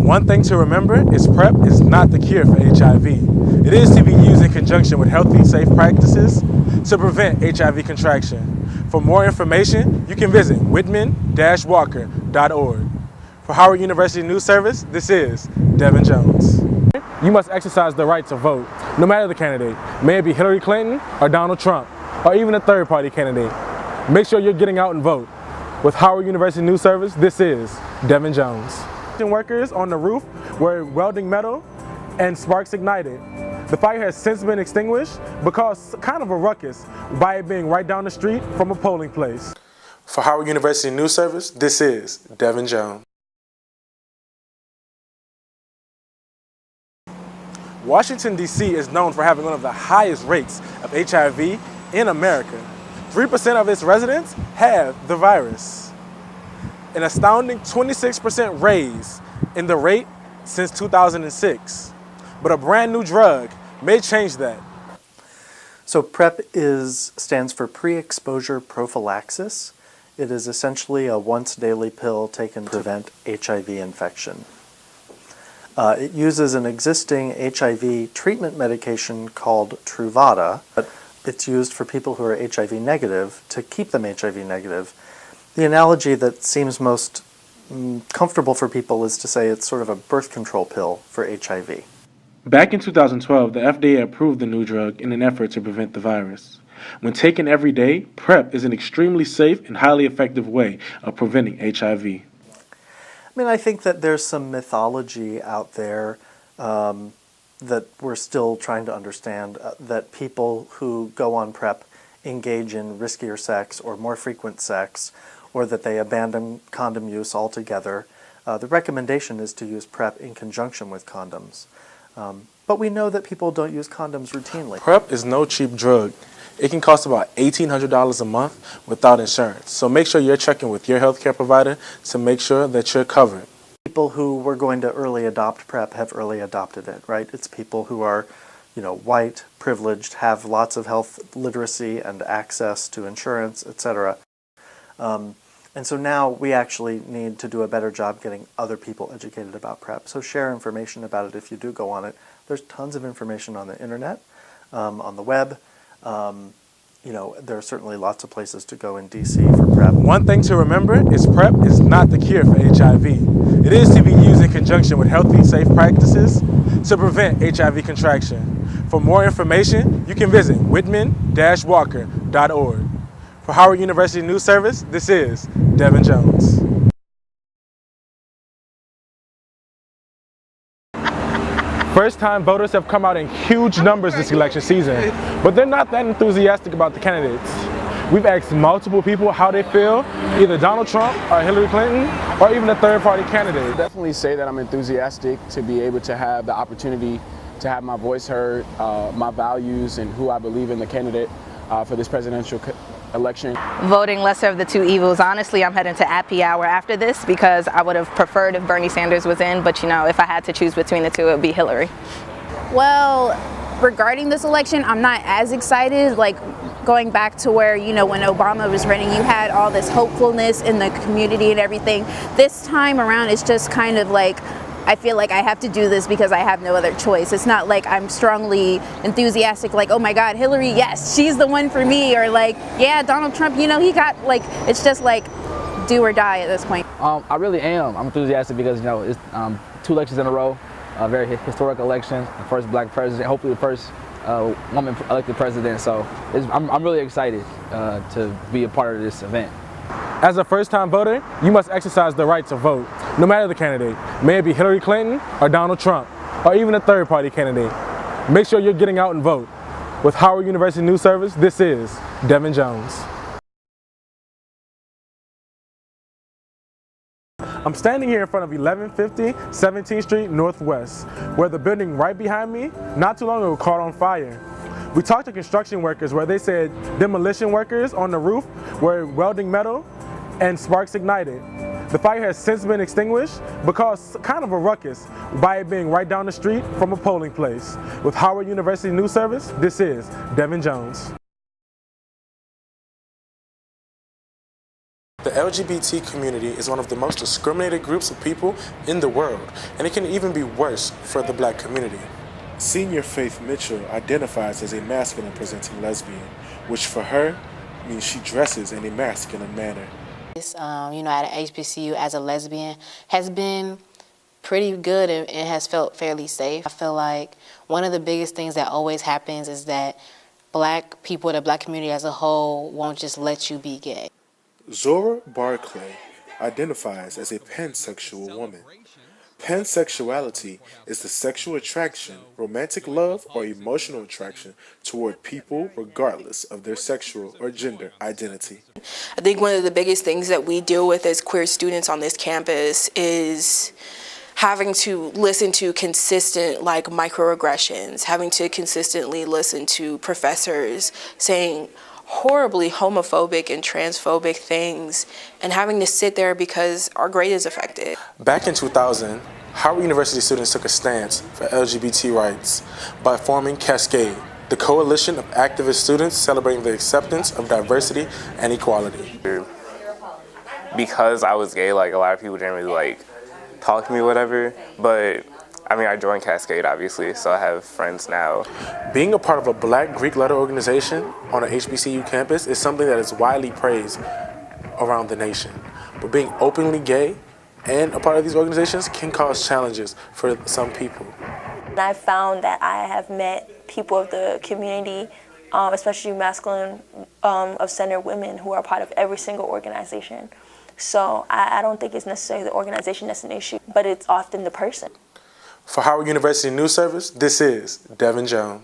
One thing to remember is PrEP is not the cure for HIV. It is to be used in conjunction with healthy, safe practices to prevent HIV contraction. For more information, you can visit whitman-walker.org. For Howard University News Service, this is Devin Jones. You must exercise the right to vote, no matter the candidate. May it be Hillary Clinton or Donald Trump, or even a third-party candidate. Make sure you're getting out and vote. With Howard University News Service, this is Devin Jones. Workers on the roof were welding metal and sparks ignited. The fire has since been extinguished but caused kind of a ruckus by it being right down the street from a polling place. For Howard University News Service, this is Devin Jones. Washington, D.C. is known for having one of the highest rates of HIV in America. 3% of its residents have the virus. An astounding 26% raise in the rate since 2006. But a brand new drug may change that. So PrEP stands for pre-exposure prophylaxis. It is essentially a once-daily pill taken to prevent HIV infection. It uses an existing HIV treatment medication called Truvada. It's used for people who are HIV negative to keep them HIV negative. The analogy that seems most comfortable for people is to say it's sort of a birth control pill for HIV. Back in 2012, the FDA approved the new drug in an effort to prevent the virus. When taken every day, PrEP is an extremely safe and highly effective way of preventing HIV. I mean, I think that there's some mythology out there that we're still trying to understand, that people who go on PrEP engage in riskier sex or more frequent sex, or that they abandon condom use altogether. The recommendation is to use PrEP in conjunction with condoms. But we know that people don't use condoms routinely. PrEP is no cheap drug. It can cost about $1,800 a month without insurance. So make sure you're checking with your healthcare provider to make sure that you're covered. People who were going to early adopt PrEP have early adopted it, right? It's people who are, white, privileged, have lots of health literacy and access to insurance, etc. And so now we actually need to do a better job getting other people educated about PrEP. So share information about it if you do go on it. There's tons of information on the internet, on the web. There are certainly lots of places to go in D.C. for PrEP. One thing to remember is PrEP is not the cure for HIV. It is to be used in conjunction with healthy, safe practices to prevent HIV contraction. For more information, you can visit whitman-walker.org. For Howard University News Service, this is Devin Jones. First-time voters have come out in huge numbers this election season, but they're not that enthusiastic about the candidates. We've asked multiple people how they feel, either Donald Trump or Hillary Clinton, or even a third-party candidate. Definitely say that I'm enthusiastic to be able to have the opportunity to have my voice heard, my values, and who I believe in the candidate for this presidential election. Voting lesser of the two evils. Honestly, I'm heading to happy hour after this because I would have preferred if Bernie Sanders was in, but if I had to choose between the two, it would be Hillary. Well, regarding this election, I'm not as excited. Like going back to where, when Obama was running, you had all this hopefulness in the community and everything. This time around, it's just kind of like, I feel like I have to do this because I have no other choice. It's not like I'm strongly enthusiastic, like, oh my God, Hillary, yes, she's the one for me, or like, yeah, Donald Trump, he got, like, it's just like do or die at this point. I really am. I'm enthusiastic because, it's 2 elections in a row, a very historic election, the first black president, hopefully the first woman elected president, so I'm really excited to be a part of this event. As a first-time voter, you must exercise the right to vote, no matter the candidate. May it be Hillary Clinton or Donald Trump, or even a third-party candidate. Make sure you're getting out and vote. With Howard University News Service, this is Devin Jones. I'm standing here in front of 1150 17th Street Northwest, where the building right behind me, not too long ago, caught on fire. We talked to construction workers where they said demolition workers on the roof were welding metal and sparks ignited. The fire has since been extinguished but caused kind of a ruckus by it being right down the street from a polling place. With Howard University News Service, this is Devin Jones. The LGBT community is one of the most discriminated groups of people in the world, and it can even be worse for the black community. Senior Faith Mitchell identifies as a masculine presenting lesbian, which for her means she dresses in a masculine manner. At an HBCU as a lesbian has been pretty good and has felt fairly safe. I feel like one of the biggest things that always happens is that black people, the black community as a whole, won't just let you be gay. Zora Barclay identifies as a pansexual woman. Pansexuality is the sexual attraction, romantic love, or emotional attraction toward people regardless of their sexual or gender identity. I think one of the biggest things that we deal with as queer students on this campus is having to listen to consistent microaggressions, having to consistently listen to professors saying horribly homophobic and transphobic things, and having to sit there because our grade is affected. Back in 2000, Howard University students took a stance for LGBT rights by forming Cascade, the coalition of activist students celebrating the acceptance of diversity and equality. Because I was gay, a lot of people didn't really talk to me or whatever, but I joined Cascade, obviously, so I have friends now. Being a part of a black Greek letter organization on an HBCU campus is something that is widely praised around the nation. But being openly gay and a part of these organizations can cause challenges for some people. I found that I have met people of the community, especially masculine of centered women, who are part of every single organization. So I don't think it's necessarily the organization that's an issue, but it's often the person. For Howard University News Service, this is Devin Jones.